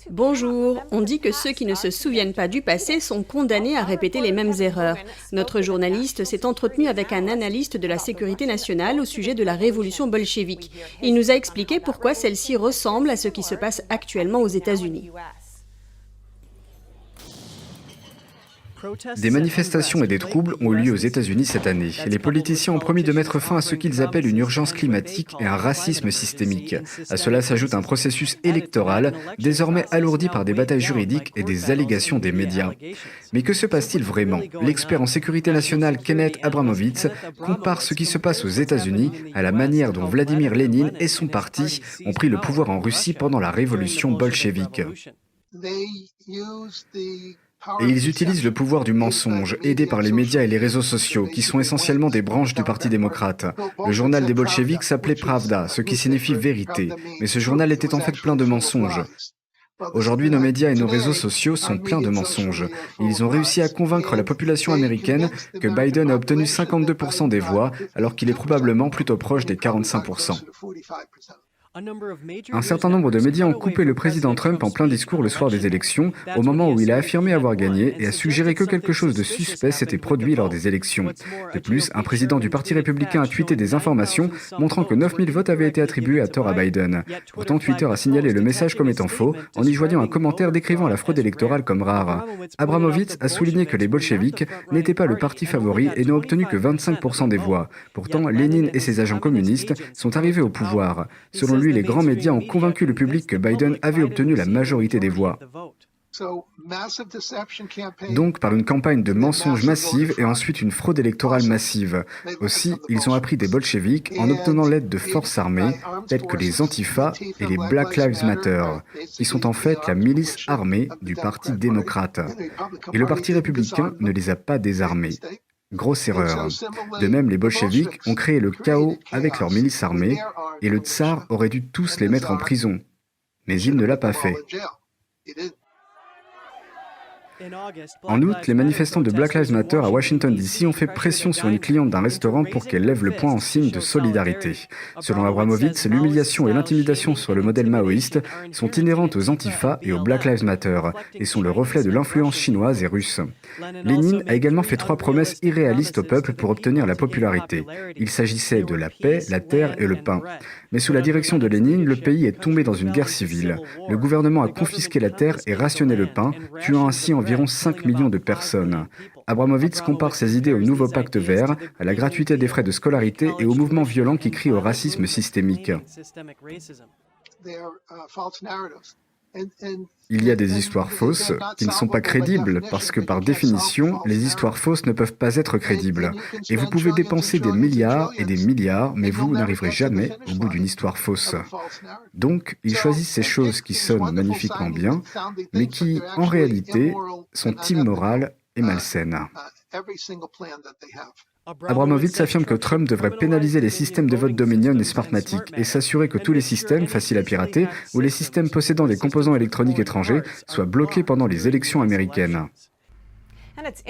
Bonjour, on dit que ceux qui ne se souviennent pas du passé sont condamnés à répéter les mêmes erreurs. Notre journaliste s'est entretenu avec un analyste de la sécurité nationale au sujet de la révolution bolchevique. Il nous a expliqué pourquoi celle-ci ressemble à ce qui se passe actuellement aux États-Unis. Des manifestations et des troubles ont eu lieu aux États-Unis cette année. Les politiciens ont promis de mettre fin à ce qu'ils appellent une urgence climatique et un racisme systémique. À cela s'ajoute un processus électoral désormais alourdi par des batailles juridiques et des allégations des médias. Mais que se passe-t-il vraiment? L'expert en sécurité nationale Kenneth Abramovitz compare ce qui se passe aux États-Unis à la manière dont Vladimir Lénine et son parti ont pris le pouvoir en Russie pendant la révolution bolchevique. Et ils utilisent le pouvoir du mensonge, aidés par les médias et les réseaux sociaux, qui sont essentiellement des branches du Parti démocrate. Le journal des bolcheviks s'appelait Pravda, ce qui signifie vérité, mais ce journal était en fait plein de mensonges. Aujourd'hui, nos médias et nos réseaux sociaux sont pleins de mensonges. Ils ont réussi à convaincre la population américaine que Biden a obtenu 52% des voix, alors qu'il est probablement plutôt proche des 45%. Un certain nombre de médias ont coupé le président Trump en plein discours le soir des élections, au moment où il a affirmé avoir gagné et a suggéré que quelque chose de suspect s'était produit lors des élections. De plus, un président du Parti républicain a tweeté des informations montrant que 9000 votes avaient été attribués à tort à Biden. Pourtant, Twitter a signalé le message comme étant faux, en y joignant un commentaire décrivant la fraude électorale comme rare. Abramovitz a souligné que les bolcheviks n'étaient pas le parti favori et n'ont obtenu que 25% des voix. Pourtant, Lénine et ses agents communistes sont arrivés au pouvoir. Selon lui, les grands médias ont convaincu le public que Biden avait obtenu la majorité des voix. Donc par une campagne de mensonges massive et ensuite une fraude électorale massive. Aussi, ils ont appris des bolcheviks en obtenant l'aide de forces armées telles que les Antifa et les Black Lives Matter, qui sont en fait la milice armée du Parti démocrate. Et le Parti républicain ne les a pas désarmés. Grosse erreur. De même, les bolcheviks ont créé le chaos avec leur milice armée et le tsar aurait dû tous les mettre en prison. Mais il ne l'a pas fait. En août, les manifestants de Black Lives Matter à Washington DC ont fait pression sur une cliente d'un restaurant pour qu'elle lève le poing en signe de solidarité. Selon Abramovitz, l'humiliation et l'intimidation sur le modèle maoïste sont inhérentes aux Antifa et aux Black Lives Matter et sont le reflet de l'influence chinoise et russe. Lénine a également fait 3 promesses irréalistes au peuple pour obtenir la popularité. Il s'agissait de la paix, la terre et le pain. Mais sous la direction de Lénine, le pays est tombé dans une guerre civile. Le gouvernement a confisqué la terre et rationné le pain, tuant ainsi environ 5 millions de personnes. Abramovitz compare ses idées au nouveau pacte vert, à la gratuité des frais de scolarité et au mouvement violent qui crie au racisme systémique. Il y a des histoires fausses qui ne sont pas crédibles parce que par définition, les histoires fausses ne peuvent pas être crédibles. Et vous pouvez dépenser des milliards et des milliards, mais vous n'arriverez jamais au bout d'une histoire fausse. Donc, ils choisissent ces choses qui sonnent magnifiquement bien, mais qui, en réalité, sont immorales et malsaines. Abramovitz affirme que Trump devrait pénaliser les systèmes de vote Dominion et Smartmatic et s'assurer que tous les systèmes faciles à pirater ou les systèmes possédant des composants électroniques étrangers soient bloqués pendant les élections américaines.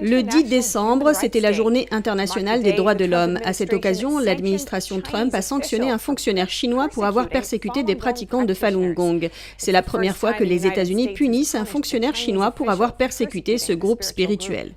Le 10 décembre, c'était la journée internationale des droits de l'homme. À cette occasion, l'administration Trump a sanctionné un fonctionnaire chinois pour avoir persécuté des pratiquants de Falun Gong. C'est la première fois que les États-Unis punissent un fonctionnaire chinois pour avoir persécuté ce groupe spirituel.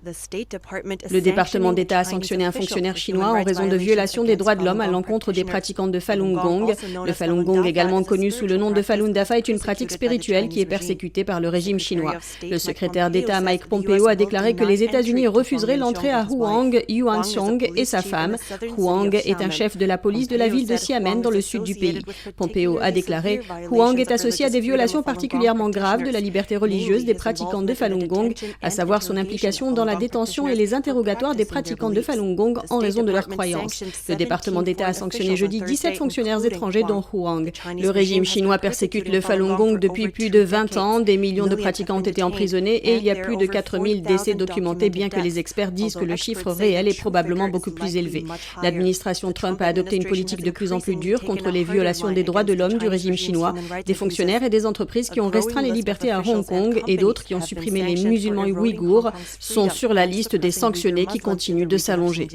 Le département d'État a sanctionné un fonctionnaire chinois en raison de violations des droits de l'homme à l'encontre des pratiquants de Falun Gong. Le Falun Gong, également connu sous le nom de Falun Dafa, est une pratique spirituelle qui est persécutée par le régime chinois. Le secrétaire d'État Mike Pompeo a déclaré que les États-Unis refuseraient l'entrée à Huang Yuanxiong et sa femme. Huang est un chef de la police de la ville de Xiamen dans le sud du pays. Pompeo a déclaré « Huang est associé à des violations particulièrement graves de la liberté religieuse des pratiquants de Falun Gong, à savoir son implication dans la détention et les interrogatoires des pratiquants de Falun Gong en raison de leurs croyances. Le département d'État a sanctionné jeudi 17 fonctionnaires étrangers dont Huang. Le régime chinois persécute le Falun Gong depuis plus de 20 ans. Des millions de pratiquants ont été emprisonnés et il y a plus de 4000 décès documentés, bien que les experts disent que le chiffre réel est probablement beaucoup plus élevé. L'administration Trump a adopté une politique de plus en plus dure contre les violations des droits de l'homme du régime chinois. Des fonctionnaires et des entreprises qui ont restreint les libertés à Hong Kong et d'autres qui ont supprimé les musulmans ouïghours sont sur la liste des sanctionnés qui continuent de s'allonger.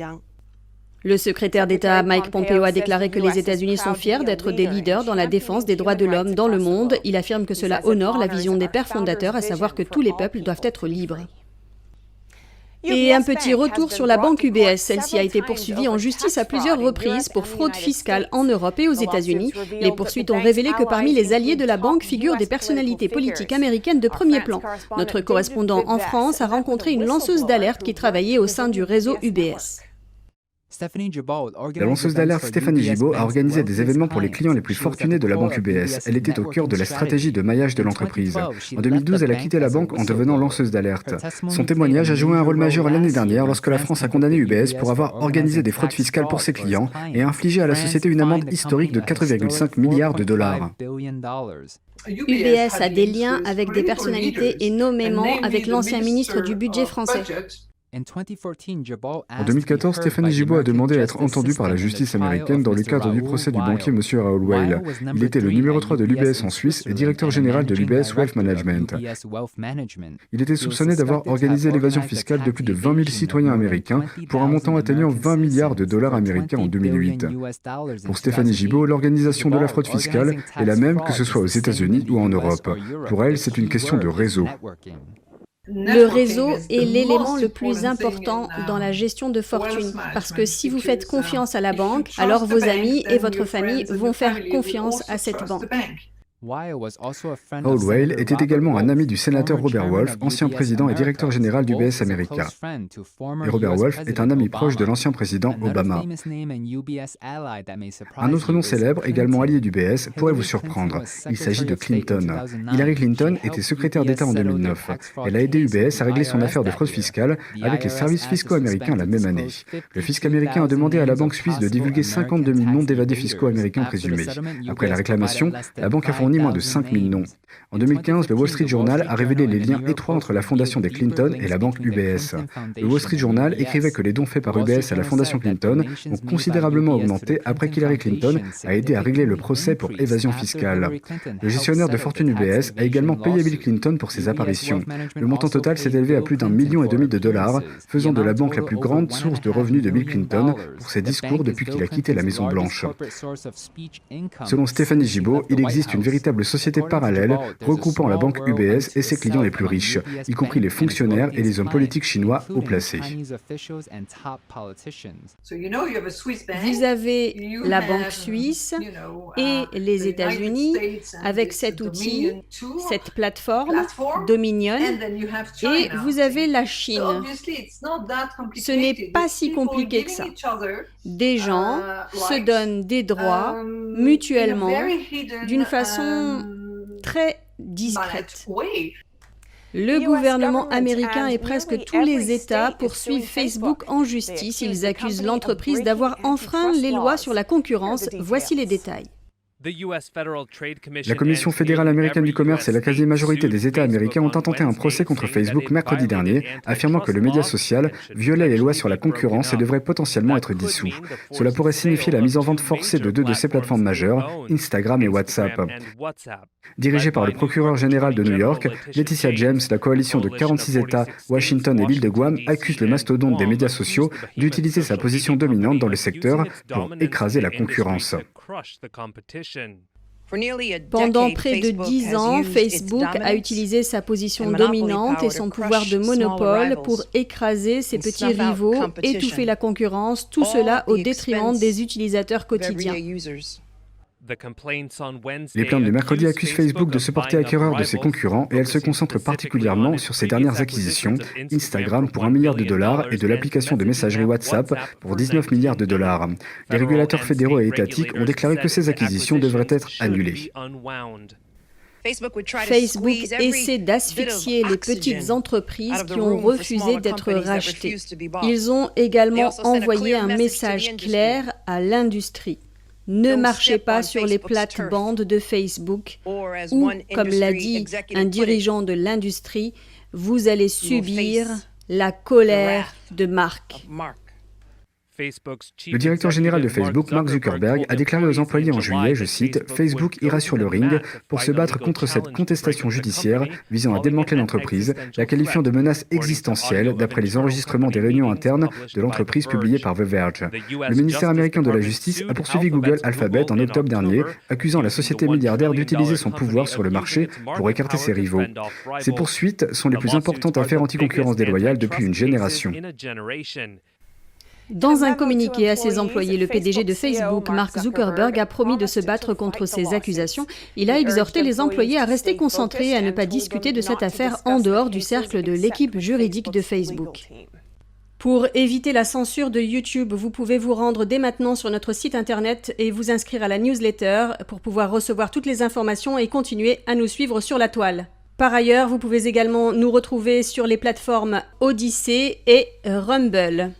Le secrétaire d'État Mike Pompeo a déclaré que les États-Unis sont fiers d'être des leaders dans la défense des droits de l'homme dans le monde. Il affirme que cela honore la vision des pères fondateurs, à savoir que tous les peuples doivent être libres. Et un petit retour sur la banque UBS. Celle-ci a été poursuivie en justice à plusieurs reprises pour fraude fiscale en Europe et aux États-Unis. Les poursuites ont révélé que parmi les alliés de la banque figurent des personnalités politiques américaines de premier plan. Notre correspondant en France a rencontré une lanceuse d'alerte qui travaillait au sein du réseau UBS. La lanceuse d'alerte Stéphanie Gibault a organisé des événements pour les clients les plus fortunés de la banque UBS. Elle était au cœur de la stratégie de maillage de l'entreprise. En 2012, elle a quitté la banque en devenant lanceuse d'alerte. Son témoignage a joué un rôle majeur l'année dernière lorsque la France a condamné UBS pour avoir organisé des fraudes fiscales pour ses clients et infligé à la société une amende historique de 4,5 milliards de dollars. UBS a des liens avec des personnalités et nommément avec l'ancien ministre du budget français. En 2014, Stéphanie Gibault a demandé à être entendue par la justice américaine dans le cadre du procès du banquier M. Raoul Weil. Il était le numéro 3 de l'UBS en Suisse et directeur général de l'UBS Wealth Management. Il était soupçonné d'avoir organisé l'évasion fiscale de plus de 20 000 citoyens américains pour un montant atteignant 20 milliards de dollars américains en 2008. Pour Stéphanie Gibault, l'organisation de la fraude fiscale est la même que ce soit aux États-Unis ou en Europe. Pour elle, c'est une question de réseau. Le réseau est l'élément le plus important dans la gestion de fortune, parce que si vous faites confiance à la banque, alors vos amis et votre famille vont faire confiance à cette banque. Raoul Weil était également un ami du sénateur Robert Wolf, ancien président et directeur général d'UBS America. Et Robert Wolf est un ami proche de l'ancien président Obama. Un autre nom célèbre, également allié d'UBS, pourrait vous surprendre. Il s'agit de Clinton. Hillary Clinton était secrétaire d'État en 2009. Elle a aidé UBS à régler son affaire de fraude fiscale avec les services fiscaux américains la même année. Le fisc américain a demandé à la banque suisse de divulguer 52 000 noms d'évadés fiscaux américains présumés. Après la réclamation, la banque a fourni moins de 5 000 noms. En 2015, le Wall Street Journal a révélé les liens étroits entre la fondation des Clinton et la banque UBS. Le Wall Street Journal écrivait que les dons faits par UBS à la fondation Clinton ont considérablement augmenté après qu'Hillary Clinton a aidé à régler le procès pour évasion fiscale. Le gestionnaire de fortune UBS a également payé Bill Clinton pour ses apparitions. Le montant total s'est élevé à plus d'1,5 million de dollars, faisant de la banque la plus grande source de revenus de Bill Clinton pour ses discours depuis qu'il a quitté la Maison-Blanche. Selon Stéphanie Gibault, il existe une véritable société parallèle regroupant la banque UBS et ses clients les plus riches, y compris les fonctionnaires et les hommes politiques chinois haut placés. Vous avez la banque suisse et les États-Unis avec cet outil, cette plateforme, Dominion, et vous avez la Chine. Ce n'est pas si compliqué que ça. Des gens se donnent des droits mutuellement d'une façon très discrète. Le gouvernement américain et presque tous les États poursuivent Facebook en justice. Ils accusent l'entreprise d'avoir enfreint les lois sur la concurrence. Voici les détails. La Commission fédérale américaine du commerce et la quasi-majorité des États américains ont intenté un procès contre Facebook mercredi dernier, affirmant que le média social violait les lois sur la concurrence et devrait potentiellement être dissous. Cela pourrait signifier la mise en vente forcée de deux de ses plateformes majeures, Instagram et WhatsApp. Dirigée par le procureur général de New York, Laetitia James, la coalition de 46 États, Washington et l'île de Guam accuse le mastodonte des médias sociaux d'utiliser sa position dominante dans le secteur pour écraser la concurrence. Pendant près de 10 ans, Facebook a utilisé sa position dominante et son pouvoir de monopole pour écraser ses petits rivaux, étouffer la concurrence, tout cela au détriment des utilisateurs quotidiens. Les plaintes de mercredi accusent Facebook de se porter acquéreur de ses concurrents et elles se concentrent particulièrement sur ses dernières acquisitions, Instagram pour $1 milliard et de l'application de messagerie WhatsApp pour $19 milliards. Les régulateurs fédéraux et étatiques ont déclaré que ces acquisitions devraient être annulées. Facebook essaie d'asphyxier les petites entreprises qui ont refusé d'être rachetées. Ils ont également envoyé un message clair à l'industrie. Ne marchez pas sur les plates-bandes de Facebook ou, comme l'a dit un dirigeant de l'industrie, vous allez subir la colère de Mark. Le directeur général de Facebook, Mark Zuckerberg, a déclaré aux employés en juillet, je cite, « Facebook ira sur le ring pour se battre contre cette contestation judiciaire visant à démanteler l'entreprise, la qualifiant de menace existentielle d'après les enregistrements des réunions internes de l'entreprise publiées par The Verge. » Le ministère américain de la Justice a poursuivi Google Alphabet en octobre dernier, accusant la société milliardaire d'utiliser son pouvoir sur le marché pour écarter ses rivaux. Ces poursuites sont les plus importantes affaires anti-concurrence déloyale depuis une génération. Dans un communiqué à ses employés, le PDG de Facebook, Mark Zuckerberg, a promis de se battre contre ces accusations. Il a exhorté les employés à rester concentrés et à ne pas discuter de cette affaire en dehors du cercle de l'équipe juridique de Facebook. Pour éviter la censure de YouTube, vous pouvez vous rendre dès maintenant sur notre site internet et vous inscrire à la newsletter pour pouvoir recevoir toutes les informations et continuer à nous suivre sur la toile. Par ailleurs, vous pouvez également nous retrouver sur les plateformes Odyssey et Rumble.